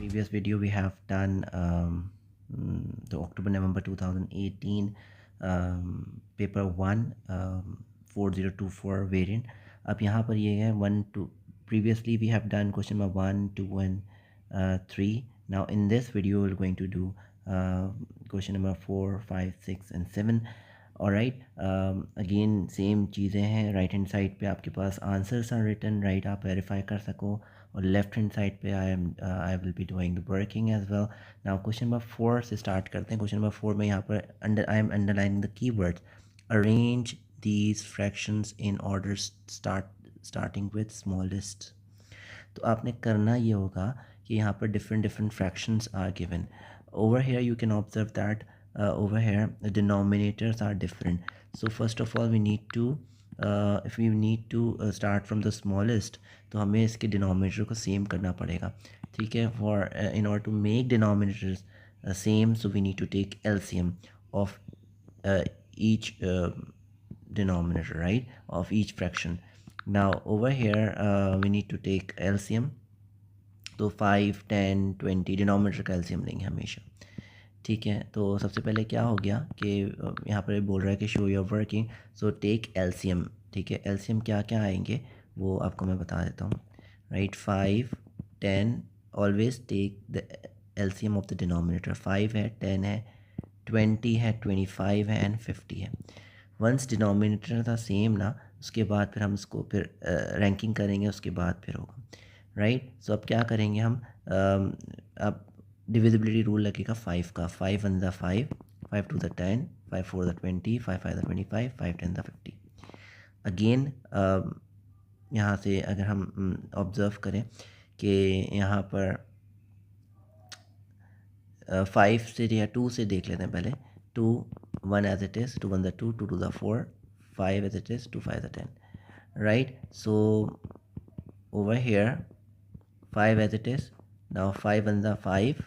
previous video we have done the October-November 2018 paper 1 4024 variant. अब यहाँ पर ये है 1 2. Previously we have done question number 1 2 and 3. Now in this video we're going to do question number 4 5 6 and 7. Alright, again same चीज़ें हैं. Right hand side पे आपके पास आंसर्स आर रिटन, राइट, आप वेरीफाई कर सको. और लेफ्ट हैंड साइड पे I will be doing the working as well. Now question number 4 से स्टार्ट करते हैं. क्वेश्चन नंबर 4 में यहाँ पर I am underlining the keywords. Arrange these fractions in order starting with smallest. तो आपने करना ये होगा कि यहाँ पर different fractions are given. over here you can observe that over here the denominators are different. So first of all we need to if we need to start from the smallest, तो हमें इसके denominator को same करना पड़ेगा. ठीक है, for in order to make denominators same, so we need to take LCM of each denominator, right, of each fraction. Now over here we need to take LCM. तो 5 10 20 denominator का LCM लेंगे हमेशा. ठीक है, तो सबसे पहले क्या हो गया कि यहाँ पर बोल रहा है कि show your working, so take LCM. ठीक है, एलसीएम क्या क्या आएंगे वो आपको मैं बता देता हूँ. Right, 5 10, always take the LCM of the denominator. 5 है, 10 है, 20 है, 25 है एंड 50 है. वंस डिनोमिनेटर था सेम ना, उसके बाद फिर हम इसको फिर रैंकिंग करेंगे, उसके बाद फिर होगा. राइट, सो अब क्या करेंगे हम, अब डिविजिबिलिटी रूल लगेगा 5 का. 5 1 ज़ा 5, 5 2 ज़ा 10, 5 4 ज़ा 20, 5 5 ज़ा 25, 5 10 ज़ा 50. अगेन यहाँ से अगर हम ऑब्ज़र्व करें कि यहाँ पर 5 से या 2 से देख लेते हैं पहले. 2 1 एज इट इज़, 2 1 ज़ा 2, 2 2 ज़ा 4, 5 एज इट इज़, 2 5 ज़ा 10. Right, so over here 5 as it is. now 5 1 ज़ा 5.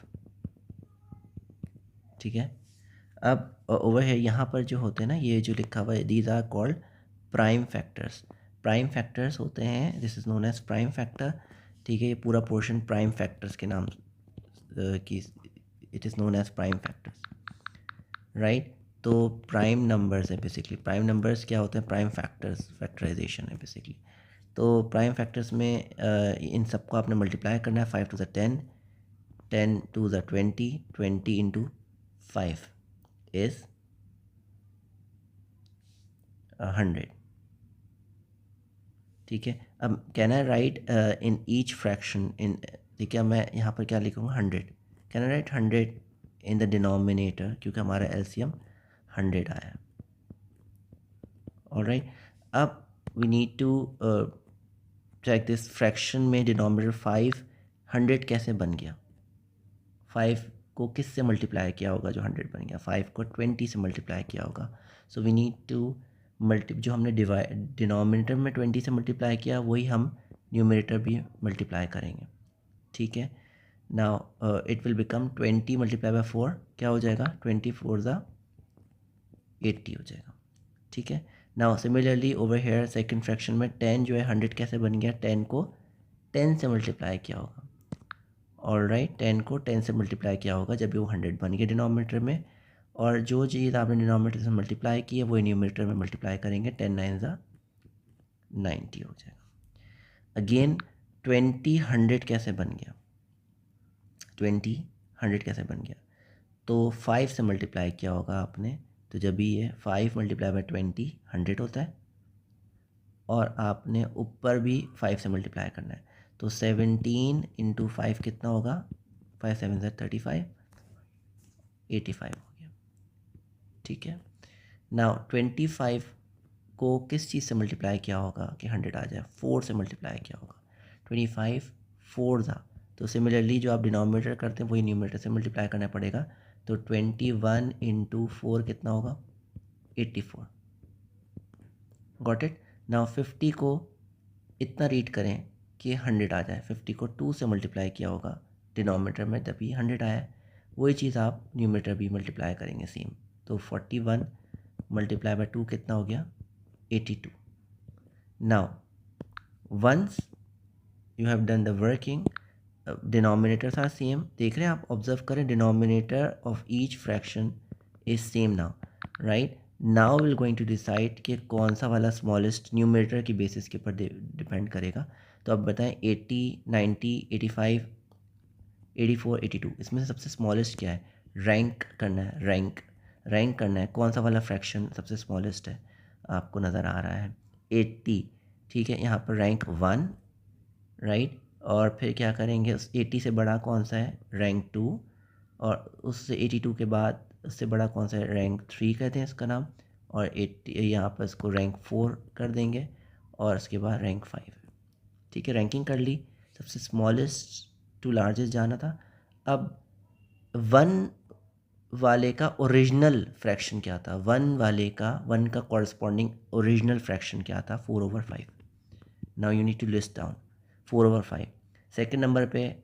ठीक है, अब ओवर here यहाँ पर जो होते हैं ना, ये जो लिखा हुआ है, these are called prime factors. Prime factors होते हैं, this is known as prime factor. ठीक है, ये पूरा पोर्शन प्राइम फैक्टर्स के नाम की, it is known as prime factors. Right, तो प्राइम नंबर्स है बेसिकली. प्राइम नंबर्स क्या होते हैं? प्राइम फैक्टर्स, फैक्टराइजेशन है बेसिकली. तो प्राइम फैक्टर्स में इन सबको आपने मल्टीप्लाई करना है. 5 2 ज़ा 10, 10 2 ज़ा 20, 20 इंटू 5 इज़ 100. ठीक है, अब can I write in each fraction in, ठीक है, मैं यहाँ पर क्या लिखूँगा? 100. Can I write 100 in the denominator, क्योंकि हमारा एलसीएम 100 आया. ऑलराइट, अब we need to check this. Fraction में डिनोमिनेटर 5, 100 कैसे बन गया? 5 को किस से मल्टीप्लाई किया होगा जो 100 बन गया? 5 को 20 से मल्टीप्लाई किया होगा. सो वी नीड टू जो हमने डिनोमिनेटर में 20 से मल्टीप्लाई किया, वही हम न्यूमरेटर भी मल्टीप्लाई करेंगे. ठीक है, now it will become 20 multiply by 4, क्या हो जाएगा? 20 4 ज़ा 80 हो जाएगा. ठीक है, now similarly over here second fraction में 10 जो है 100 कैसे बन गया? 10 को 10 से मल्टीप्लाई किया होगा. ऑलराइट, 10 को 10 से मल्टीप्लाई किया होगा जब वो 100 बन गया डिनोमिनेटर में. और जो चीज़ आपने डिनोमिनेटर से मल्टीप्लाई की है वो न्यूमरेटर में मल्टीप्लाई करेंगे. 10 9 ज़ा 90 हो जाएगा. अगेन 20 100 कैसे बन गया? 20 100 कैसे बन गया? तो 5 से मल्टीप्लाई किया होगा आपने. तो जब भी ये 5 मल्टीप्लाई बाय 20 100 होता है, और आपने ऊपर भी 5 से मल्टीप्लाई करना है. तो 17 इंटू 5 कितना होगा? 5 7 ज़ा 35, 85 हो गया. ठीक है, नाउ 25 को किस चीज़ से मल्टीप्लाई किया होगा कि 100 आ जाए? 4 से मल्टीप्लाई किया होगा. 25 4 ज़ा, तो सिमिलरली जो आप डिनोमिनेटर करते हैं वही न्यूमरेटर से मल्टीप्लाई करना पड़ेगा. तो 21 इंटू 4 कितना होगा? 84. Got it. नाउ 50 को इतना रीड करें कि 100 आ जाए. 50 को 2 से मल्टीप्लाई किया होगा डिनोमिनेटर में, तभी 100 आया. वही चीज़ आप न्यूमरेटर भी मल्टीप्लाई करेंगे सेम. तो 41 मल्टीप्लाई बाय 2 कितना हो गया? 82. Now once you have done the working, denominators are same, देख रहे हैं आप, ऑब्जर्व करें, denominator of each fraction is same now, right. Now will going to decide कि कौन सा वाला स्मॉलेस्ट न्यूमरेटर की बेसिस के ऊपर डिपेंड करेगा। तो अब बताएं 80, 90, 85, 84, 82, इसमें से सबसे स्मॉलेस्ट क्या है? रैंक करना है, रैंक करना है, कौन सा वाला फ्रैक्शन सबसे स्मॉलेस्ट है, आपको नज़र आ रहा है 80, ठीक है। यहाँ पर रैंक 1, राइट। और फिर क्या करेंगे, उस 80 से बड़ा कौन सा है? रैंक 2। और उससे 82 के बाद उससे बड़ा कौन सा है? रैंक 3 कहते हैं इसका नाम। और 80 यहाँ पर इसको रैंक 4 कर देंगे, और उसके बाद रैंक 5। ठीक है, रैंकिंग कर ली, सबसे स्मॉलेस्ट टू लार्जेस्ट जाना था। अब 1 वाले का ओरिजिनल फ्रैक्शन क्या था? 1 का कॉरस्पॉन्डिंग ओरिजिनल फ्रैक्शन क्या था? 4/5। Now you need to list down 4/5। Second number पे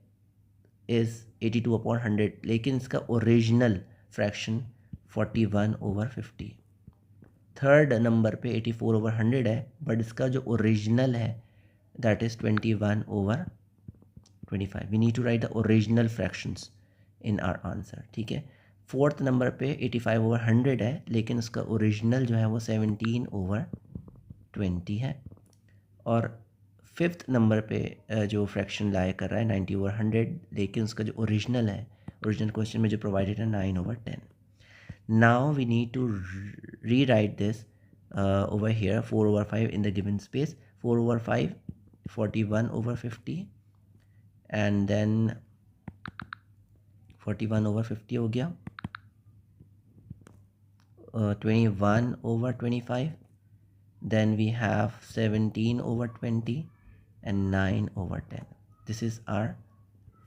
इज़ 82/100, लेकिन इसका ओरिजिनल फ्रैक्शन 41/50। थर्ड नंबर पे 84/100 है, बट इसका जो ओरिजिनल है that is 21/25। We need to write the original fractions in our answer, ठीक है। फोर्थ नंबर पे 85/100 है, लेकिन उसका ओरिजिनल जो है वो 17/20 है। और फिफ्थ नंबर पे जो फ्रैक्शन लाया कर रहा है 90/100, लेकिन उसका जो ओरिजिनल है, ओरिजिनल क्वेश्चन में जो प्रोवाइडेड है 9/10। Now we need to rewrite this over here 4/5 in the given space, 4/5, 41/50, and then 41/50 हो गया, 21/25, then we have 17/20 and 9/10. This is our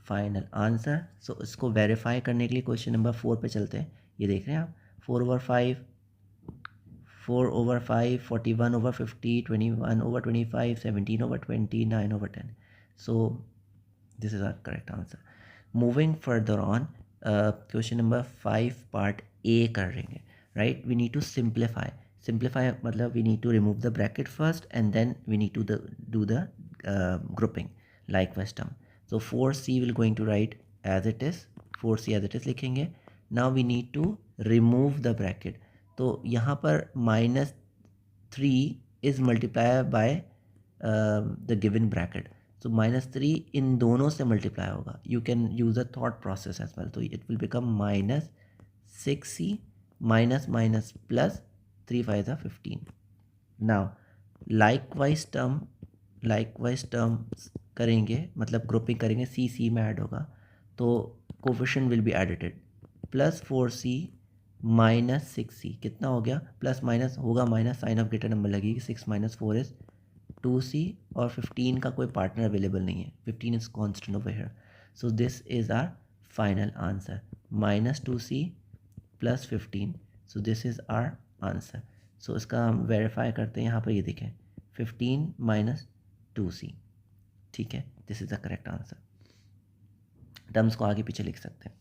final answer. So इसको वेरीफाई करने के लिए क्वेश्चन नंबर 4 पे चलते हैं। ये देख रहे हैं आप, 4/5, 4/5, 41/50, 21/25, 17/20, 9/10. So this is our correct answer. Moving further on, question number 5 part A करेंगे, right? We need to simplify मतलब we need to remove the bracket first and then we need to do the grouping likewise term. So 4C will going to write as it is, 4C as it is लिखेंगे। Now we need to remove the bracket. तो यहाँ पर -3 is multiplied by the given bracket. So -3 इन दोनों से multiply होगा। You can use a thought process as well. तो it will become -6C minus minus plus 3 5 15। Now likewise term करेंगे, मतलब grouping करेंगे, सी में ऐड होगा, तो coefficient will be edited. +4C -6C कितना हो गया? प्लस माइनस होगा minus, sign of greater number लगेगी, 6 - 4 इज़ 2C, और 15 का कोई पार्टनर अवेलेबल नहीं है, 15 is constant over here. So this is our final answer, -2C + 15। So this is our answer. So इसका हम वेरीफाई करते हैं, यहाँ पर ये देखें 15 - 2C, ठीक है, this is the correct answer. Terms को आगे पीछे लिख सकते हैं।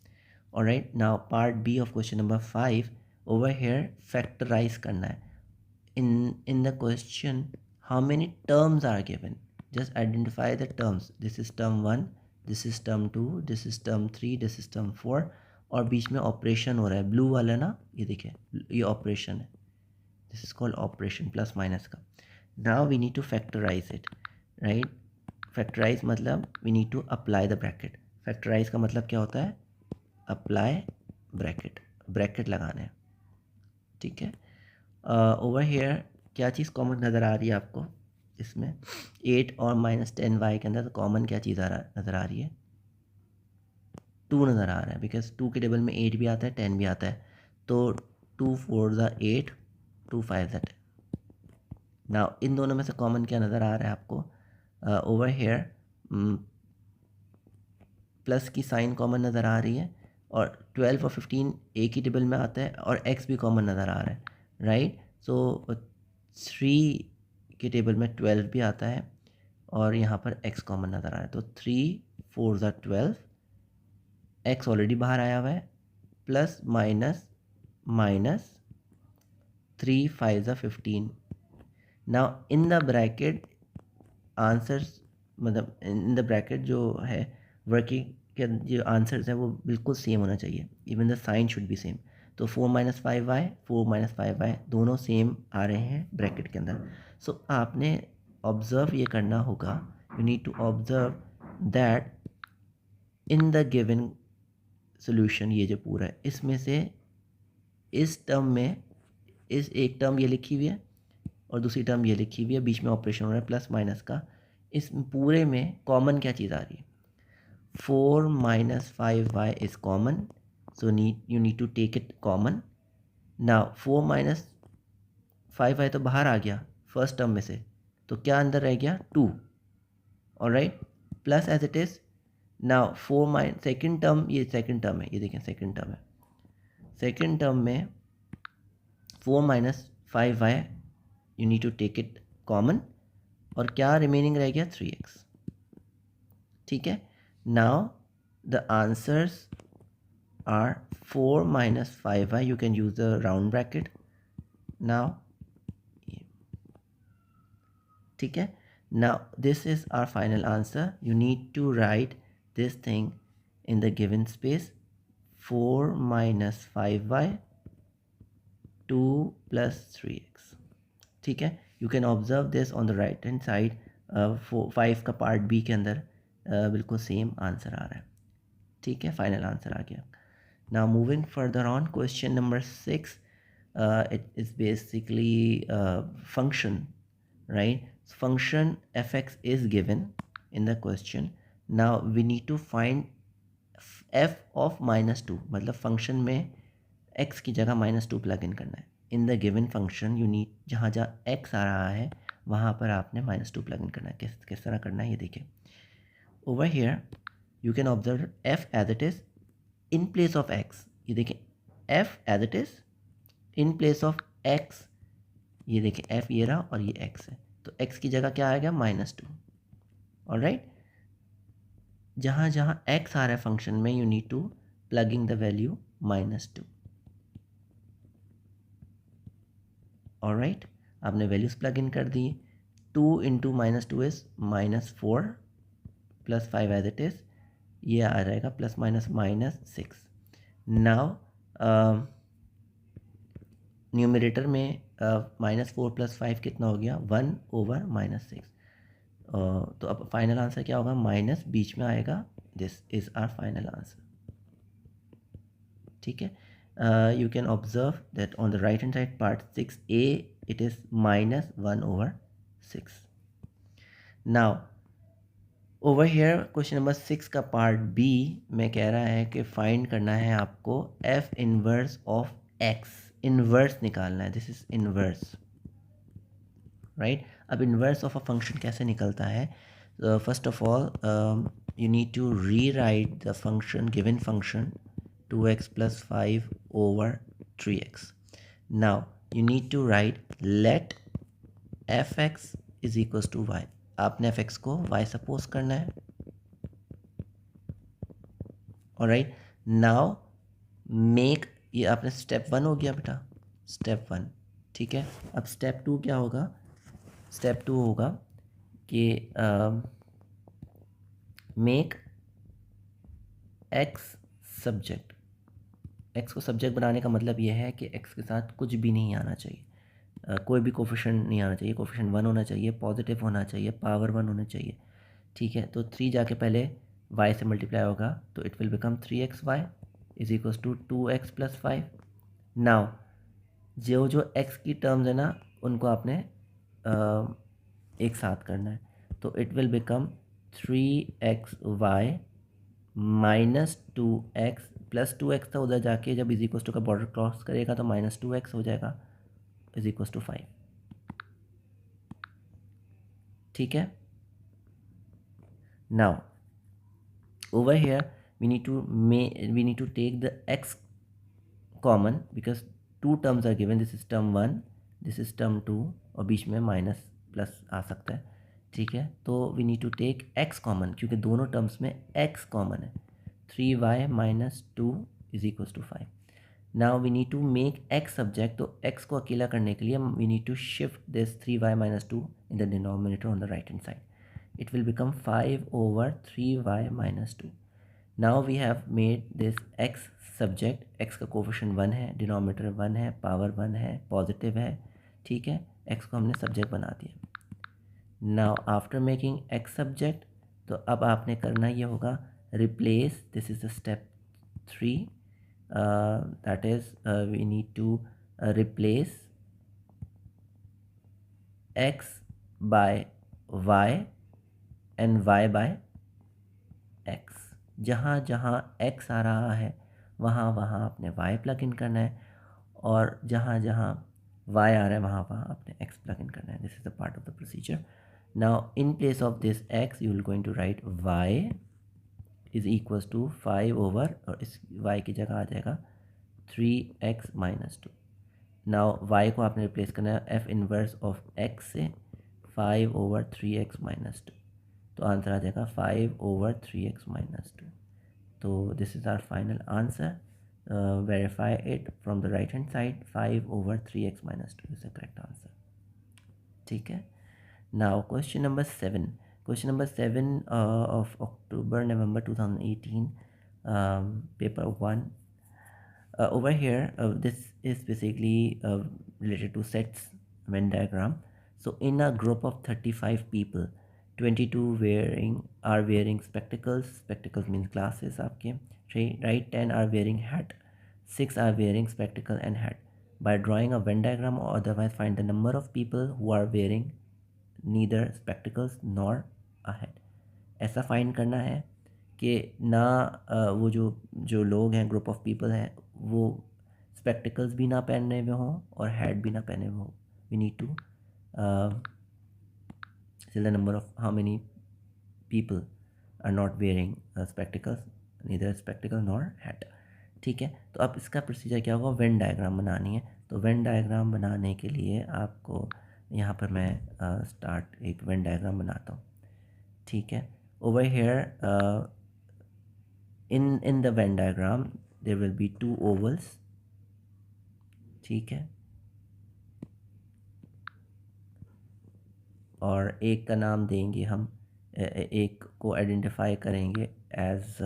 Alright, now part B of question number 5, over here factorize करना है। in the question, how many terms are given? Just identify the terms. This is term 1, this is term 2, this is term 3, this is term 4, और बीच में operation हो रहा है, blue वाला ना, ये देखिए, ये ऑपरेशन है, this is called operation, plus minus का। Now we need to factorise it, right. Factorise मतलब we need to apply the bracket. Factorise का मतलब क्या होता है? अप्लाई ब्रैकेट लगाना है, ठीक है। ओवर हेयर क्या चीज़ कॉमन नज़र आ रही है आपको इसमें? 8 और -10y के अंदर तो कॉमन क्या चीज़ नज़र आ रही है? 2 नज़र आ रहा है, बिकॉज 2 के टेबल में 8 भी आता है, 10 भी आता है। तो 2 4 ज़ा 8, 2 5 ज़ा 10। नाउ इन दोनों में से कॉमन क्या नज़र आ रहा है आपको? ओवर हेयर प्लस की साइन कॉमन नज़र आ रही है, और 12 और 15 एक ही टेबल में आता है, और x भी कॉमन नज़र आ रहा है, राइट। सो 3 के टेबल में 12 भी आता है, और यहाँ पर x कॉमन नज़र आ रहा है। तो 3 4 ज़ा 12, x ऑलरेडी बाहर आया हुआ है, प्लस माइनस माइनस 3 5 ज़ा 15। Now in the bracket answers, मतलब इन द ब्रैकेट जो है वर्किंग के जो आंसर्स हैं वो बिल्कुल सेम होना चाहिए, even the sign should be same. तो 4 - 5y दोनों सेम आ रहे हैं ब्रैकेट के अंदर। सो आपने ऑब्ज़र्व ये करना होगा, you need to observe that in the given solution, ये जो पूरा है इसमें से इस टर्म में इस एक टर्म ये लिखी हुई है और दूसरी टर्म ये लिखी हुई है, बीच में ऑपरेशन हो रहा है प्लस माइनस का। इस पूरे में कॉमन क्या चीज़ आ रही है? 4 - 5y is common, so you need to take it common. Now 4 - 5y तो बाहर आ गया फर्स्ट टर्म में से, तो क्या अंदर रह गया? 2। Alright, plus as it is. Now second term, ये सेकेंड टर्म है, ये देखें सेकेंड टर्म है। सेकेंड टर्म में 4 - 5y you need to take it common, और क्या रिमेनिंग रह गया? 3x। ठीक है, now the answers are 4 - 5y, you can use the round bracket now. ठीक है, now this is our final answer. You need to write this thing in the given space, 4 - 5y 2 + 3x। ठीक है, you can observe this on the right hand side, 5 का part B के अंदर बिल्कुल same answer आ रहा है। ठीक है, फाइनल आंसर आ गया। Now moving further on, question number 6, it is basically function, right? Function fx is given in the question. Now we need to find f of -2, मतलब function में x की जगह -2 plug in करना है। इन the given function you need, जहाँ जहाँ x आ रहा है वहाँ पर आपने -2 प्लग इन करना है। किस तरह करना है ये देखिए। Over here you can observe f as it is in place of x। ये देखिए f as it is in place of x, ये देखिए f ये रहा और ये x है, तो x की जगह क्या आएगा? -2। ऑलराइट, जहाँ जहाँ x आ रहा है फंक्शन में you need to plugging the value -2। Alright, आपने वैल्यूज प्लग इन कर दी। 2 × -2 इज -4 + 5 एज इट इज़, ये आ जाएगा ±6। नाउ न्यूमरेटर में -4 + 5 कितना हो गया? 1/-6। तो अब फाइनल आंसर क्या होगा? माइनस बीच में आएगा। This is our final answer. ठीक है, you can observe that on the right hand side part 6a it is -1/6। Now over here question number 6 का पार्ट बी में कह रहा है कि फाइंड करना है आपको f inverse of x, inverse निकालना है। This is inverse, right? अब इनवर्स ऑफ अ फंक्शन कैसे निकलता है? First of all you need to rewrite the function, given function 2x + 5/3x. Now you need to write let fx is equals to y. आपने fx को y suppose करना है। Alright, now make, ये आपने step 1 हो गया बेटा, step 1। ठीक है, अब स्टेप 2 क्या होगा? स्टेप 2 होगा कि मेक x सब्जेक्ट। x को सब्जेक्ट बनाने का मतलब ये है कि x के साथ कुछ भी नहीं आना चाहिए, कोई भी कोफिशिएंट नहीं आना चाहिए। कोफिशिएंट 1 होना चाहिए, पॉजिटिव होना चाहिए, पावर 1 होना चाहिए। ठीक है, तो 3 जाके पहले y से मल्टीप्लाई होगा तो it will become 3xy is equals to 2x + 5। Now जो x की टर्म्स है ना उनको आपने एक साथ करना है, तो it will become 3xy -2x + 2x था, उधर जाके जब इज इक्वल्स टू का बॉर्डर क्रॉस करेगा तो -2x हो जाएगा इज इक्वल्स टू 5। ठीक है, now over here we need to take the x common because two terms are given. this is term 1, this is term 2, और बीच में माइनस प्लस आ सकता है। ठीक है, तो we need to take x common क्योंकि दोनों टर्म्स में x कॉमन है। 3y - 2 is equals to 5। Now we need to make x subject, तो x को अकेला करने के लिए we need to shift this 3y - 2 in the denominator on the right hand side. it will become 5 over 3y minus 2. Now we have made this x subject, x का coefficient 1 है, denominator 1 है, power 1 है, positive है, ठीक है, x को हमने subject बना दिया। Now after making x subject, तो अब आपने करना ये होगा replace, this is the step 3, that is we need to replace x by y and y by x। जहाँ जहाँ x आ रहा है वहाँ वहाँ आपने y प्लग इन करना है, और जहाँ जहाँ y आ रहा है वहाँ वहाँ आपने x प्लग इन करना है। This is the part of the procedure. Now in place of this x you will going to write y is equals to 5 over, और इस y की जगह आ जाएगा 3x माइनस 2। नाउ y को आपने replace करना है f इनवर्स ऑफ x से 5 ओवर 3x माइनस 2, तो आंसर आ जाएगा 5 ओवर 3x माइनस 2। तो this is our final answer. Verify it from the right hand side, 5 over 3x minus 2 is the correct answer. ठीक है। Now question number 7, question number 7 of October November 2018, paper 1. Over here, this is basically related to sets Venn diagram. So in a group of 35 people, 22 are wearing spectacles. Spectacles means glasses आपके, right? 10 are wearing hat, 6 are wearing spectacle and hat. By drawing a Venn diagram or otherwise find the number of people who are wearing neither spectacles nor a hat. ऐसा find करना है कि ना वो जो जो लोग हैं, ग्रुप ऑफ पीपल हैं, वो स्पेक्टिकल्स भी ना पहने हुए हों और हैट भी ना पहने हुए हों। We need to tell the number of how many people are not wearing spectacles, neither spectacle nor hat. ठीक है, तो अब इसका प्रोसीजर क्या होगा, वेन डायग्राम बनानी है। तो वेन डायग्राम बनाने के लिए आपको यहाँ पर मैं स्टार्ट एक वेन डायग्राम बनाता हूँ। ठीक है, over here in the Venn diagram there will be 2 ovals। ठीक है, और एक का नाम देंगे हम, एक को आइडेंटिफाई करेंगे एज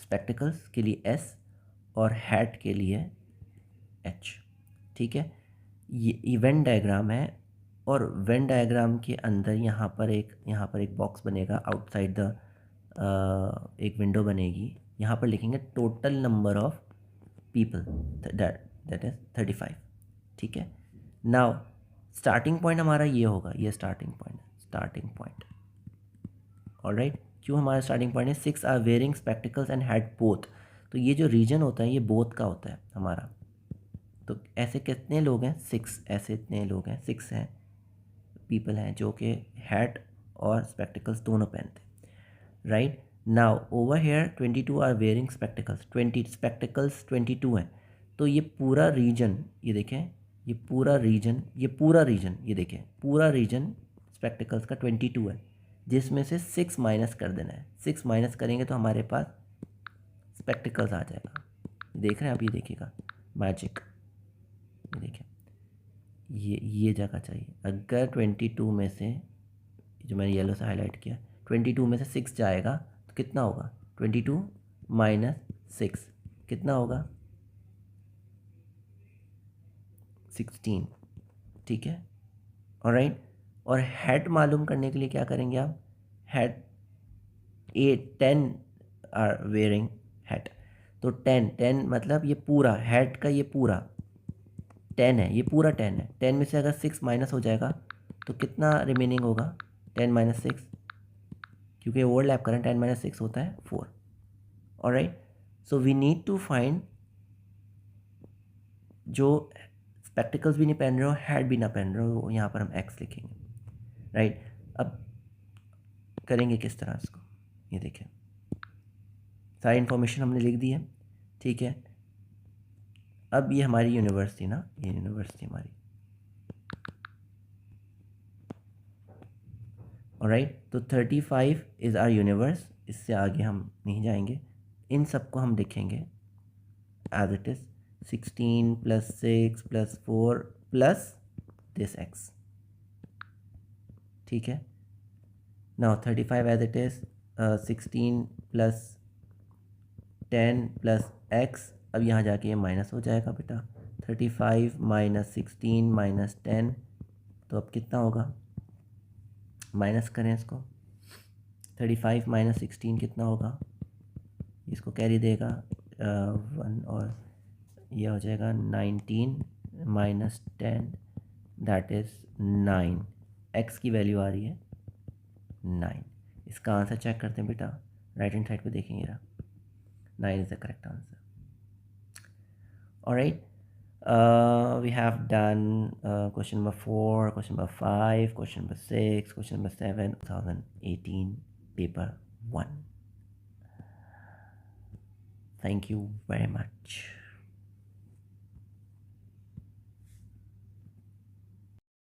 स्पेक्टिकल्स के लिए S और हैट के लिए H। ठीक है, ये वेन डायग्राम है, और वेन डायग्राम के अंदर यहाँ पर एक बॉक्स बनेगा आउटसाइड द, एक विंडो बनेगी। यहाँ पर लिखेंगे total number of people, that is 35। ठीक है, नाउ स्टार्टिंग पॉइंट हमारा ये होगा, ये स्टार्टिंग पॉइंट। ऑलराइट, क्यों हमारा स्टार्टिंग पॉइंट है 6 are wearing spectacles and had both. तो ये जो रीजन होता है ये बोथ का होता है हमारा। तो ऐसे कितने लोग हैं, 6, ऐसे इतने लोग हैं, 6 हैं पीपल हैं जो कि हैट और स्पेक्टिकल्स दोनों पहनते हैं। Right, now over here 22 are wearing spectacles, 20 spectacles 22 हैं। तो ये पूरा रीजन, ये देखें, ये पूरा रीजन ये देखें, पूरा रीजन स्पेक्टिकल्स का 22 है, जिसमें से 6 माइनस कर देना है। 6 माइनस करेंगे तो हमारे पास स्पेक्टिकल्स आ जाएगा। देख रहे हैं आप, ये देखिएगा मैजिक, ये देखें, ये जगह चाहिए। अगर 22 में से, जो मैंने येलो से हाईलाइट किया, 22 में से 6 जाएगा तो कितना होगा, 22 माइनस 6 कितना होगा, 16। ठीक है, ऑलराइट। और हेड मालूम करने के लिए क्या करेंगे आप, हेड 10 आर वेयरिंग हेड, तो 10 मतलब ये पूरा हेड का, ये पूरा 10 है, ये पूरा 10 है। 10 में से अगर 6 माइनस हो जाएगा तो कितना रिमेनिंग होगा, 10 माइनस 6, क्योंकि ओवरलैप करें, 10 माइनस 6 होता है 4। Alright, so we need to find जो स्पेक्टिकल्स भी नहीं पहन रहे हो, हेड भी ना पहन रहे हो, यहाँ पर हम एक्स लिखेंगे। राइट, अब करेंगे किस तरह इसको, ये देखें, सारी इन्फॉर्मेशन हमने लिख दी है। ठीक है, अब ये हमारी यूनिवर्स थी ना, ये यूनिवर्स थी हमारी। ऑलराइट, तो 35 इज़ आर यूनिवर्स, इससे आगे हम नहीं जाएंगे। इन सबको हम लिखेंगे as it is, 16 + 6 + 4 plus this x. ठीक है. Now 35 as it is, 16 plus 10 plus x. अब यहाँ जाके ये माइनस हो जाएगा बेटा. 35 माइनस 16 माइनस 10, तो अब कितना होगा, माइनस करें इसको. 35 माइनस 16 कितना होगा, इसको कैरी देगा 1, और यह हो जाएगा 19 माइनस 10, दैट इज़ 9. एक्स की वैल्यू आ रही है 9. इसका आंसर चेक करते हैं बेटा, राइट हैंड साइड पे देखेंगे ना. 9 is the correct answer. Alright, we have done question number 4, question number 5, question number 6, question number 7, 2018 paper 1. Thank you very much.